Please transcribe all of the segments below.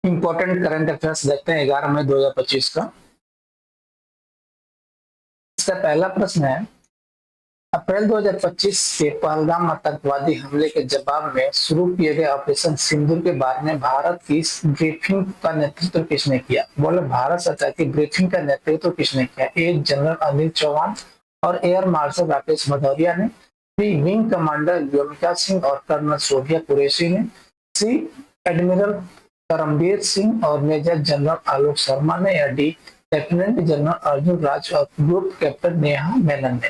Important current affairs देखते हैं 11 मई 2025 का। इसका पहला प्रश्न है, अप्रैल 2025 के पहलगाम आतंकवादी हमले के जवाब में शुरू किए गए ऑपरेशन सिंदूर के बारे में भारत की ब्रीफिंग का नेतृत्व किसने किया? बोले भारत सरकार की ब्रीफिंग का नेतृत्व किसने किया? ए जनरल अनिल चौहान और एयर मार्शल राकेश भदौरिया ने, बी विंग कमांडर व्योमिका सिंह और कर्नल शोभिया कुरैशी ने, सी एडमिरल करमबीर सिंह और मेजर जनरल आलोक शर्मा ने, या डी लेफ्टिनेंट जनरल अर्जुन राज और ग्रुप कैप्टन नेहा मेनन ने।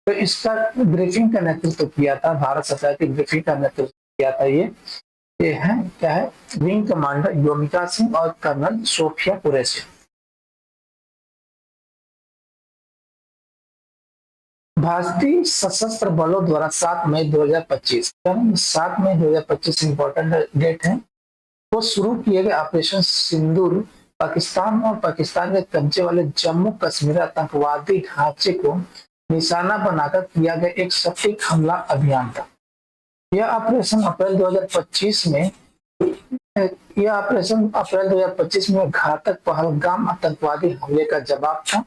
तो इसका ब्रीफिंग का नेतृत्व किया था, भारत सरकार की ब्रीफिंग का नेतृत्व किया था ये है क्या है? विंग कमांडर व्योमिका सिंह और कर्नल शोभिया कुरैशी। भारतीय सशस्त्र बलों द्वारा 7 मई 2025 7 मई 2025 इंपॉर्टेंट डेट है, वो शुरू किए गए ऑपरेशन सिंदूर पाकिस्तान और पाकिस्तान के कब्जे वाले जम्मू कश्मीर आतंकवादी ढांचे को निशाना बनाकर किया गया एक सटीक हमला अभियान था। यह ऑपरेशन अप्रैल 2025 में घातक पहलगाम आतंकवादी हमले का जवाब था।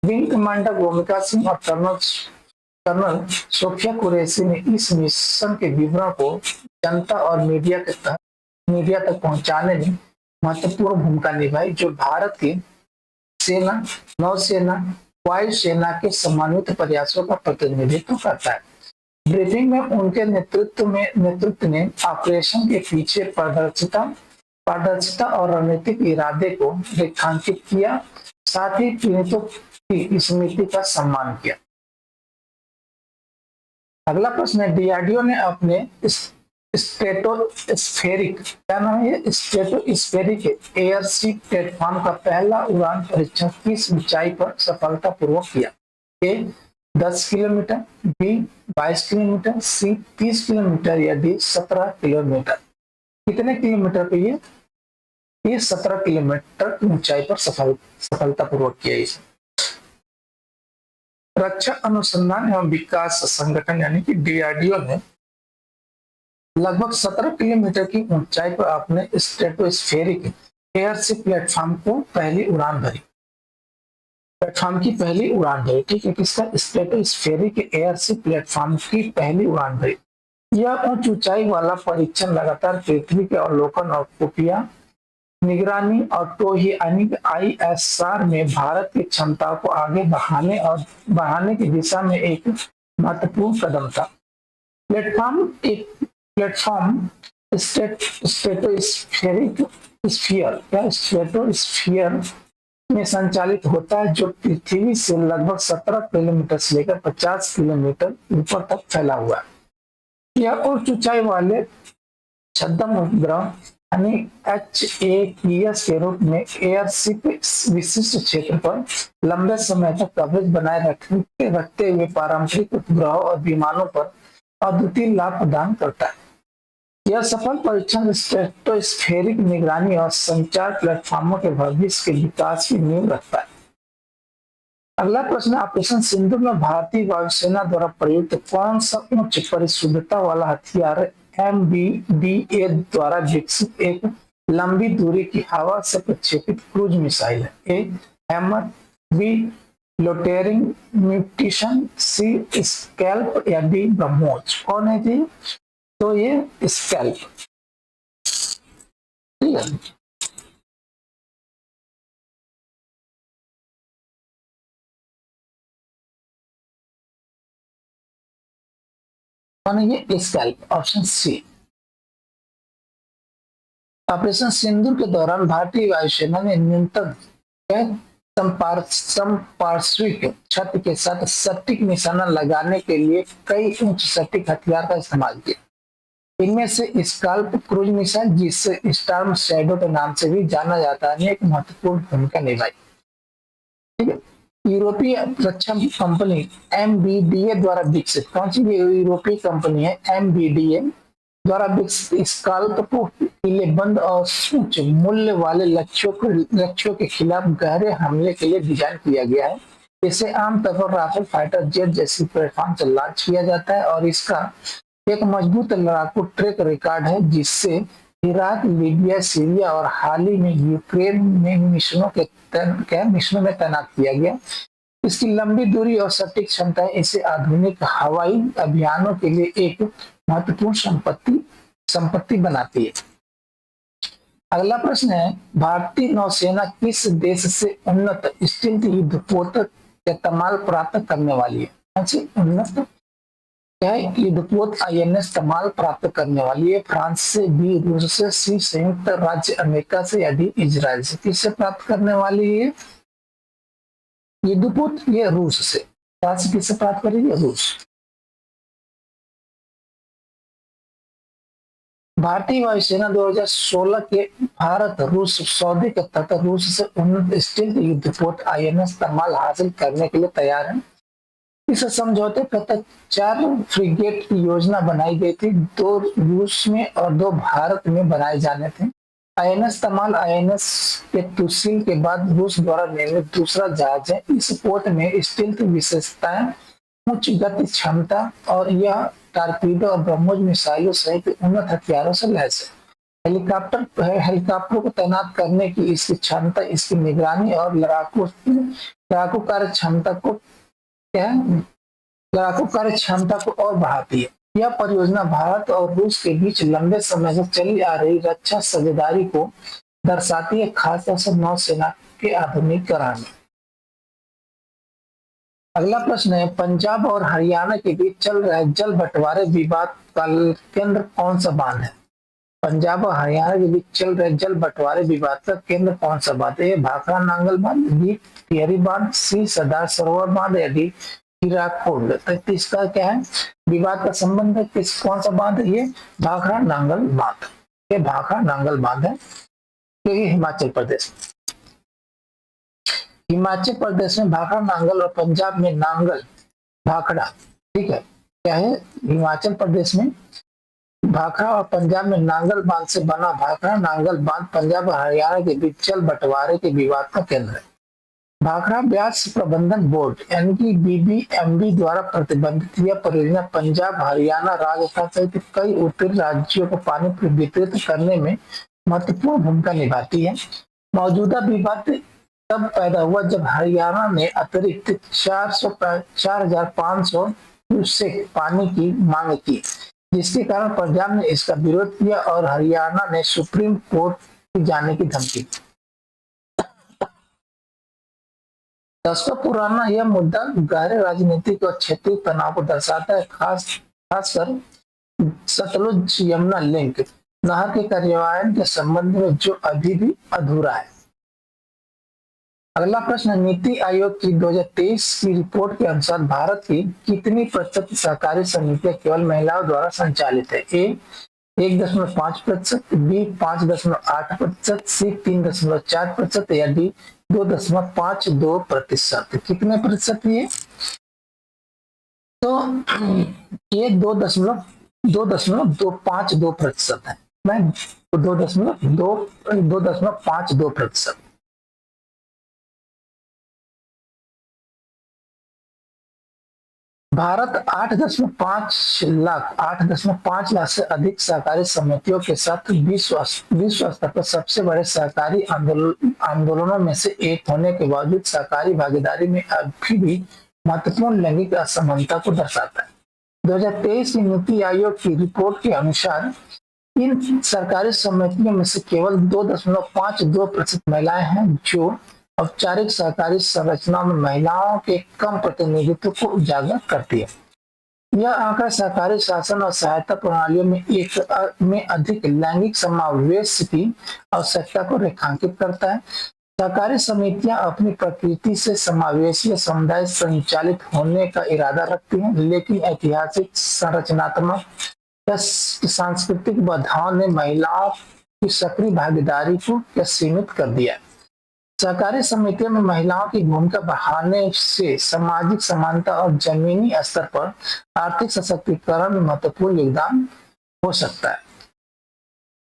विंग कमांडर भूमिका सिंह और कर्नल शोभिया कुरैशी ने इस मिशन के विवरण को जनता और मीडिया तक पहुंचाने में महत्वपूर्ण भूमिका निभाई, जो भारत की सेना, नौसेना, वायुसेना के समन्वित प्रयासों का प्रतिनिधित्व करता है। ब्रीफिंग में उनके नेतृत्व ने ऑपरेशन के पीछे पारदर्शिता और रणनीतिक इरादे को रेखांकित किया, साथ ही पीड़ितों की स्मृति का सम्मान किया। अगला प्रश्न है, डीआरडीओ ने अपने स्ट्रेटोस्फेरिक एयरशिप प्लेटफॉर्म का पहला उड़ान परीक्षण किस ऊंचाई पर सफलतापूर्वक किया? ए 10 किलोमीटर, बी 22 किलोमीटर, सी 30 किलोमीटर, या डी 17 किलोमीटर। कितने किलोमीटर पे ये 17 किलोमीटर ऊंचाई पर सफलतापूर्वक किया। इसे रक्षा अनुसंधान एवं विकास संगठन यानी कि डीआरडीओ ने लगभग 17 किलोमीटर की ऊंचाई पर अपने स्ट्रेटोस्फेरिक एयरशिप प्लेटफॉर्म की पहली उड़ान भरी। ठीक है, किसका? स्ट्रेटोस्फेरिक एयरशिप प्लेटफॉर्म की पहली उड़ान भरी। यह उच्च ऊंचाई वाला परीक्षण लगातार पृथ्वी के अवलोकन और खुफिया निगरानी और टोही ISR में भारत की क्षमताओं को आगे बढ़ाने की दिशा में एक महत्वपूर्ण कदम था। प्लेटफॉर्म स्ट्रेटोस्फीयर में संचालित होता है, जो पृथ्वी से लगभग 17 किलोमीटर से लेकर 50 किलोमीटर ऊपर तक फैला हुआ है। यह उच्च ऊंचाई वाले छद्म उपग्रह यानी HAPS के रूप में एयरशिप विशिष्ट क्षेत्र पर लंबे समय तक कवरेज बनाए रखते हुए पारंपरिक उपग्रहों और विमानों पर अद्वितीय लाभ प्रदान करता है। यह सफल परीक्षण स्ट्रेटोस्फेरिक निगरानी और संचार प्लेटफॉर्मों के भविष्य के विकास की नींव रखता है। अगला प्रश्न, ऑपरेशन सिंदूर में भारतीय वायुसेना द्वारा प्रयुक्त कौन सा उच्च परिशुद्धता वाला हथियार MBDA द्वारा विकसित एक लंबी दूरी की हवा से प्रक्षेपित क्रूज मिसाइल है? A Hammer, B loitering mutation, C SCALP, या डी ब्रह्मोस। कौन है जी? तो ये स्कैल्प। ठीक है, कौन है ये? Scalp, option C. Operation Sindoor के दौरान भारतीय वायुसेना ने न्यूनतम संपार्श्विक छत के साथ सटीक निशाना लगाने के लिए कई उच्च सटीक हथियार का इस्तेमाल किया। इनमें से स्काल्प क्रूज मिसाइल, जिसे स्टॉर्म शैडो के नाम से भी जाना जाता है, ने एक महत्वपूर्ण भूमिका निभाई। ठीक है, यूरोपीय रक्षा कंपनी MBDA द्वारा विकसित, कौन सी यूरोपीय कंपनी है? MBDA द्वारा विकसित स्काल्प को किलेबंद और उच्च मूल्य वाले लक्ष्यों के खिलाफ गहरे हमले के लिए डिजाइन किया गया है। इसे आमतौर पर राफेल फाइटर जेट जैसी प्लेटफॉर्म से लॉन्च किया जाता है और इसका एक मजबूत लड़ाकू ट्रैक रिकॉर्ड है, जिससे इराक, लीबिया, सीरिया और हाल ही में यूक्रेन में मिशनों में तैनात किया गया। इसकी लंबी दूरी और सटीक क्षमताएं इसे आधुनिक हवाई अभियानों के लिए एक महत्वपूर्ण संपत्ति बनाती है। अगला प्रश्न है, भारतीय नौसेना किस देश से उन्नत स्टील्थ युद्धपोत का तमाल प्राप्त करने वाली है? उन्नत क्या है? युद्धपोत आईएनएस तमाल प्राप्त करने वाली है। फ्रांस से, बी रूस से, सी संयुक्त राज्य अमेरिका से या डी इजराइल से? किससे प्राप्त करने वाली है युद्धपोत? ये रूस से। फ्रांस किससे प्राप्त करेगी? रूस। भारतीय वायुसेना 2016 के भारत रूस सौदे के तहत रूस से उन्नत स्टील्थ युद्धपोत आईएनएस तमाल हासिल करने के लिए तैयार है। इस समझौते के तहत 4 फ्रिगेट की योजना बनाई गई थी, 2 रूस में और 2 भारत में बनाए जाने थे। आईएनएस तमाल आईएनएस के तुसील के बाद रूस द्वारा निर्मित दूसरा जहाज है। इस पोत में स्टील्थ विशेषताएं, उच्च गति क्षमता और यह टारपीडो और ब्रह्मोस मिसाइलों सहित उन्नत हथियारों से लैस है। हेलीकॉप्टर को तैनात करने की इसकी क्षमता, इसकी निगरानी और लड़ाकू कार्य क्षमता को और बढ़ाती है। यह परियोजना भारत और रूस के बीच लंबे समय से चली आ रही रक्षा साझेदारी को दर्शाती है, खासतौर से नौसेना के आधुनिकीकरण में। अगला प्रश्न है, पंजाब और हरियाणा के बीच चल रहे जल बंटवारे विवाद का केंद्र कौन सा बांध है? पंजाब और हरियाणा के बीच चल रहे जल बंटवारे विवाद का केंद्र कौन सा बांध है? भाखड़ा नांगल बांध, बी टिहरी बांध, सी सरदार सरोवर बांध या डी हीराकुंड? तो इसका क्या है? विवाद का संबंध किस कौन सा बांध है? ये भाखड़ा नांगल बांध। ये भाखड़ा नांगल बांध है, क्योंकि हिमाचल प्रदेश में भाखड़ा नांगल और पंजाब में नांगल भाखड़ा। ठीक है, क्या है? हिमाचल प्रदेश में भाखड़ा और पंजाब में नांगल बांध से बना भाखड़ा नांगल बांध पंजाब और हरियाणा के बीच जल बंटवारे के विवाद का केंद्र है। भाखड़ा ब्यास प्रबंधन बोर्ड यानी कि बीबीएमबी द्वारा प्रतिबंधित यह परियोजना पंजाब, हरियाणा, राजस्थान सहित कई उत्तरी राज्यों को पानी वितरित करने में महत्वपूर्ण भूमिका निभाती है। मौजूदा विवाद तब पैदा हुआ जब हरियाणा ने अतिरिक्त 4,500 क्यूसेक पानी की मांग की, जिसके कारण पंजाब ने इसका विरोध किया और हरियाणा ने सुप्रीम कोर्ट जाने की धमकी दी। दशकों पुराना यह मुद्दा गहरे राजनीतिक और क्षेत्रीय तनाव को दर्शाता है, खासकर सतलुज यमुना लिंक नहर के कार्यान्वयन के संबंध में जो अभी भी अधूरा है। अगला प्रश्न, नीति आयोग की 2023 की रिपोर्ट के अनुसार भारत की कितनी प्रतिशत सहकारी समितियां केवल महिलाओं द्वारा संचालित है? ए 1.5%, बी 5.8%, सी 3.4% या डी 2.52%? कितने प्रतिशत ये? तो ये 2.252% है। मैं 2.52%। भारत 8.5 लाख से अधिक सहकारी समितियों के साथ विश्व स्तर पर सबसे बड़े सहकारी आंदोलनों में से एक होने के बावजूद सहकारी भागीदारी में अभी भी महत्वपूर्ण लैंगिक असमानता को दर्शाता है। 2023 की नीति आयोग की रिपोर्ट के अनुसार इन सरकारी समितियों में से केवल 2.52% महिलाएं हैं, जो औपचारिक सहकारी संरचना में महिलाओं के कम प्रतिनिधित्व को उजागर करती है। यह आंकड़ा सहकारी शासन और सहायता प्रणालियों में अधिक लैंगिक समावेश की आवश्यकता को रेखांकित करता है। सहकारी समितियां अपनी प्रकृति से समावेशी समुदाय संचालित होने का इरादा रखती हैं, लेकिन ऐतिहासिक, संरचनात्मक या सांस्कृतिक बाधाओं ने महिलाओं की सक्रिय भागीदारी को सीमित कर दिया है। सहकारी समितियों में महिलाओं की भूमिका बढ़ाने से सामाजिक समानता और जमीनी स्तर पर आर्थिक सशक्तिकरण में महत्वपूर्ण योगदान हो सकता है।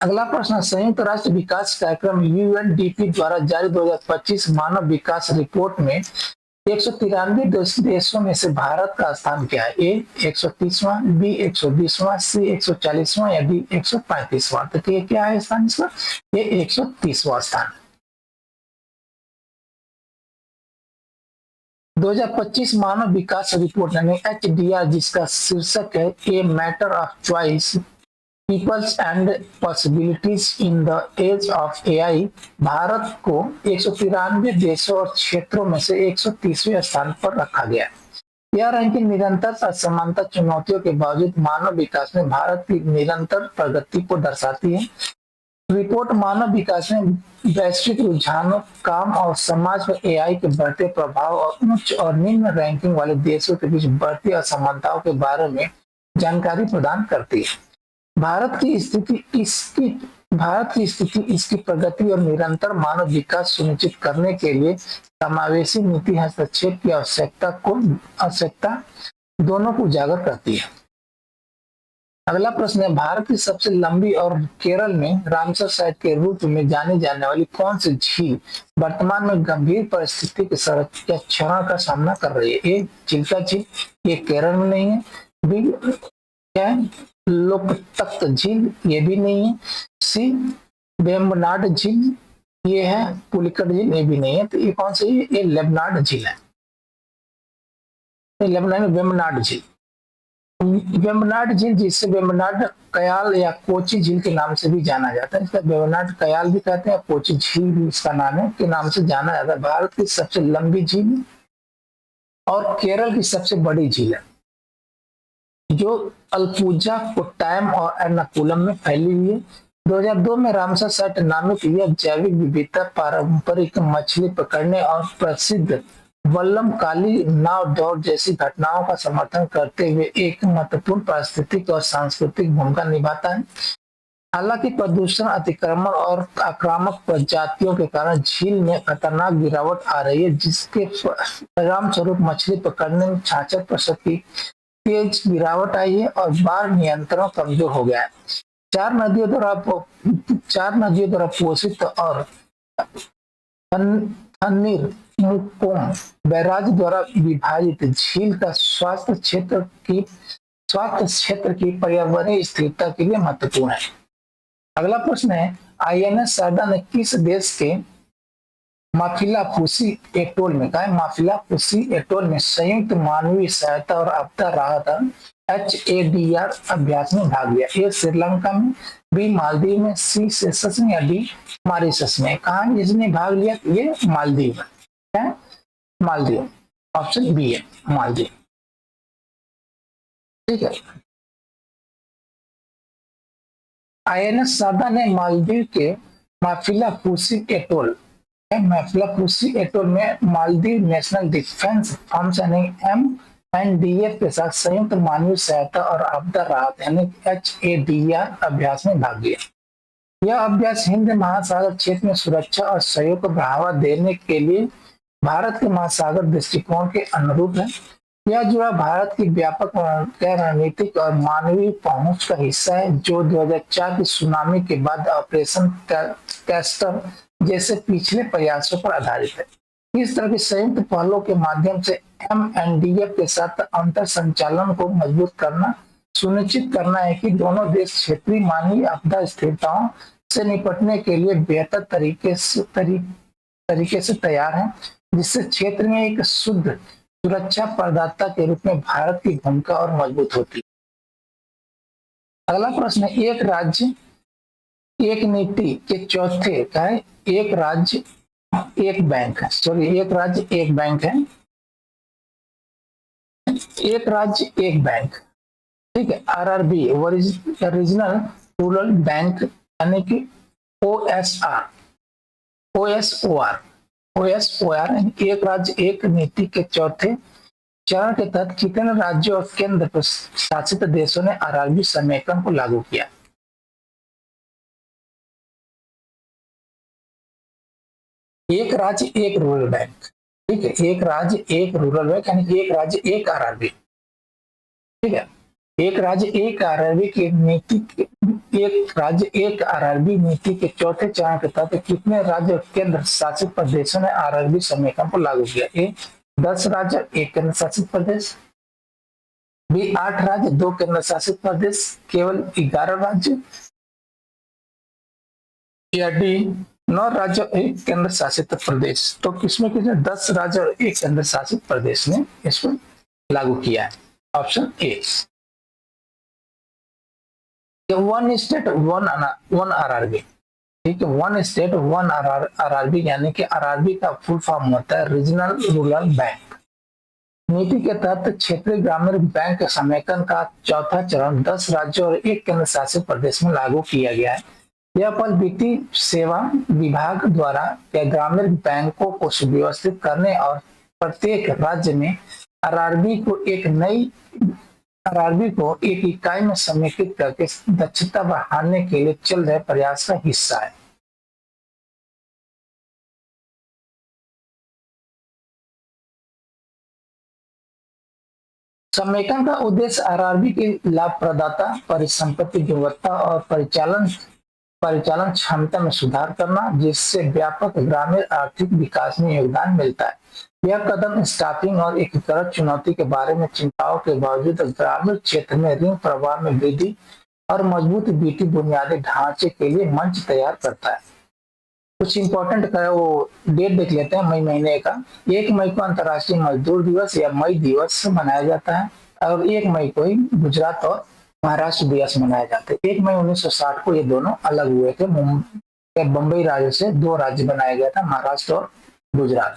अगला प्रश्न, संयुक्त राष्ट्र विकास कार्यक्रम यूएनडीपी द्वारा जारी 2025 मानव विकास रिपोर्ट में 193 देशों में से भारत का स्थान क्या है? ए 130वां, बी 120वां, सी 140वां या डी 135वां? तो ये क्या है स्थान इसका? ये 130वां स्थान। 2025 मानव विकास रिपोर्ट यानी HDR जिसका शीर्षक है a matter of choice peoples and possibilities in the age of AI, Bharat को 193 देशों और क्षेत्रों में से 130वें स्थान पर रखा गया। यह रैंकिंग निरंतर असमानता चुनौतियों के बावजूद मानव विकास में भारत की निरंतर प्रगति को दर्शाती है। रिपोर्ट मानव विकास में वैश्विक रुझानों, काम और समाज पर एआई के बढ़ते प्रभाव और उच्च और निम्न रैंकिंग वाले देशों के बीच बढ़ती असमानताओं के बारे में जानकारी प्रदान करती है। भारत की स्थिति इसकी प्रगति और निरंतर मानव विकास सुनिश्चित करने के लिए समावेशी नीति हस्तक्षेप की आवश्यकता दोनों को उजागर करती है। अगला प्रश्न है, भारत की सबसे लंबी और केरल में रामसर साइट के रूप में जानी जाने वाली कौन सी झील वर्तमान में गंभीर परिस्थिति के क्षरण का सामना कर रही है? ए चिल्का झील, ये केरल में नहीं है। बी क्या है? लोकतक झील, ये भी नहीं है। सी वेम्बनाड झील, ये है। पुलिकट झील, ये भी नहीं है। तो ये कौन सी है? ये लेबनाड झील है। वेम्बनाड झील, वेम्बनाड झील जिसे वेम्बनाड कयाल या कोची झील के नाम से भी जाना जाता है, इसका वेम्बनाड कयाल भी कहते हैं, कोची झील भी इसका नाम है के नाम से जाना जाता है। भारत की सबसे लंबी झील और केरल की सबसे बड़ी झील है, जो अल्पुजा, कोट्टायम और एर्नाकुलम में फैली हुई है। 2002 में रामसर साइट नामित यह जैविक विविधता पारंपरिक मछली पकड़ने और प्रसिद्ध वल्लम काली नाव दौड़ जैसी घटनाओं का समर्थन करते हुए एक महत्वपूर्ण पारिस्थितिक और सांस्कृतिक भूमिका निभाता है। हालांकि प्रदूषण, अतिक्रमण और आक्रामक प्रजातियों के कारण झील में खतरनाक गिरावट आ रही है, जिसके परिणाम स्वरूप मछली पकड़ने में 66% की तेज गिरावट आई है और बाढ़ नियंत्रण कमजोर हो गया है। चार नदियों द्वारा पोषित और थन्नीर मुकोम बैराज द्वारा विभाजित झील का स्वास्थ्य क्षेत्र की पर्यावरणीय स्थिरता के लिए महत्वपूर्ण है। अगला प्रश्न है, INS शारदा ने किस देश के माफिलाफूसी एटोल में माफिलाफूसी एटोल में संयुक्त मानवीय सहायता और आपदा राहत HADR अभ्यास में भाग लिया? ए श्रीलंका में, बी मालदीव में, सी सेशल्स में या डी मॉरिशस में? कहा जिसने भाग लिया? ये मालदीव है, मालदीव, ऑप्शन बी है मालदीव। ठीक है, INS शारदा ने मालदीव के माफिलाफूसी एटोल में मालदीव नेशनल डिफेंस फोर्स यानी MNDF के साथ संयुक्त मानवीय सहायता और आपदा राहत यानी HADR अभ्यास में भाग लिया। यह अभ्यास हिंद महासागर क्षेत्र में सुरक्षा और सहयोग को बढ़ावा देने के लिए भारत के महासागर दृष्टिकोण के अनुरूप है। यह जुड़ा भारत की व्यापक रणनीतिक और मानवीय पहुंच का हिस्सा है, जो 2004 की सुनामी के बाद ऑपरेशन कैस्टर जैसे पिछले प्रयासों पर आधारित है। इस तरह के संयुक्त पहलों के माध्यम से MNDF के साथ अंतर संचालन को मजबूत करना सुनिश्चित करना है कि दोनों देश क्षेत्रीय मानवीय आपदा स्थिरताओं से निपटने के लिए बेहतर तरीके से तैयार हैं, जिससे क्षेत्र में एक शुद्ध सुरक्षा प्रदाता के रूप में भारत की भूमिका और मजबूत होती है। अगला प्रश्न है, एक राज्य एक नीति के चौथे का है, एक राज्य एक बैंक है, एक राज्य एक बैंक है, एक राज्य एक बैंक। ठीक है, RRB रीजनल रूरल बैंक यानी कि OSOR एक राज्य एक नीति के चौथे चरण के तहत कितने राज्यों और केंद्र शासित देशों ने RRB समेकन को लागू किया? एक राज्य एक रूरल बैंक। ठीक है, एक राज्य एक रूरल बैंक यानी एक राज्य एक RRB। ठीक है, एक राज्य एक RRB की नीति, एक राज्य एक RRB नीति के चौथे चरण के तहत कितने राज्य और केंद्र शासित प्रदेशों ने RRB समेकन को लागू किया? ए 10 राज्य, 1 केंद्र शासित प्रदेश। बी 8 राज्य, 2 केंद्र शासित प्रदेश, केवल 11 राज्य। या डी 9 राज्य, 1 केंद्र शासित प्रदेश। तो किसमें किसने 10 राज्य और 1 केंद्र शासित प्रदेश ने इसको लागू किया है? Option A. One state one RRB, ठीक है। वन स्टेट वन आरआरबी यानी कि आरआरबी का फुल फॉर्म होता है रीजनल रूरल बैंक। नीति के तहत क्षेत्रीय ग्रामीण बैंक के समेकन का चौथा चरण 10 राज्यों और 1 केंद्र शासित प्रदेश में लागू किया गया है। यह पल वित्तीय सेवा विभाग द्वारा ग्रामीण बैंकों को सुव्यवस्थित करने और प्रत्येक राज्य में आरआरबी को एक इकाई में समेकित करके दक्षता बढ़ाने के लिए चल रहे प्रयास का हिस्सा है। समेकन का उद्देश्य आरआरबी की लाभप्रदाता, परिसंपत्ति गुणवत्ता और परिचालन क्षमता में सुधार करना, जिससे व्यापक ग्रामीण आर्थिक विकास में योगदान मिलता है। यह कदम स्टाफिंग और एकीकृत चुनौती के बारे में चिंताओं के बावजूद ग्रामीण क्षेत्र में ऋण प्रवाह में वृद्धि और मजबूत वित्तीय बुनियादी ढांचे के लिए मंच तैयार करता है। कुछ इंपॉर्टेंट वो डेट देख लेते हैं मई महीने का। 1 मई को अंतर्राष्ट्रीय मजदूर दिवस या मई दिवस मनाया जाता है और 1 मई को ही गुजरात और महाराष्ट्र दिवस मनाए जाते हैं। 1 मई 1960 को ये दोनों अलग हुए थे। बंबई राज्य से 2 राज्य बनाया गया था, महाराष्ट्र और गुजरात।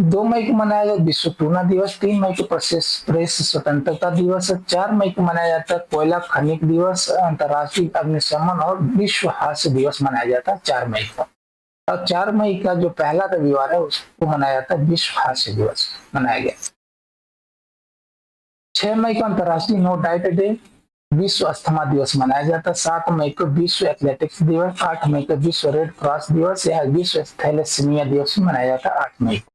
2 मई को मनाया गया विश्व टूना दिवस। 3 मई को प्रेस स्वतंत्रता दिवस। 4 मई को मनाया जाता है कोयला खनिक दिवस, अंतर्राष्ट्रीय अग्निशमन और विश्व हास्य दिवस मनाया जाता है 4 मई को। और 4 मई का जो पहला रविवार है उसको मनाया जाता है विश्व हास्य दिवस मनाया गया। 6 मई को अंतर्राष्ट्रीय नो डाइट डे, विश्व अस्थमा दिवस मनाया जाता है। 7 मई को विश्व एथलेटिक्स दिवस। 8 मई को विश्व रेड क्रॉस दिवस या विश्व थैलेसीमिया दिवस मनाया जाता है 8 मई को।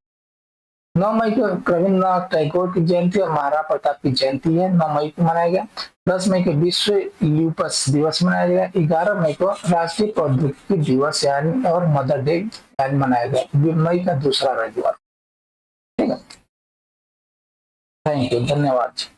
9 मई को रविन्द्रनाथ टैगोर की जयंती और महाराणा प्रताप की जयंती है, 9 मई को मनाया गया। 10 मई को विश्व ल्यूपस दिवस मनाया गया। 11 मई को राष्ट्रीय प्रौद्योगिकी दिवस यानी और मदर डे मनाया गया, मई का दूसरा रविवार। ठीक है, थैंक यू, धन्यवाद।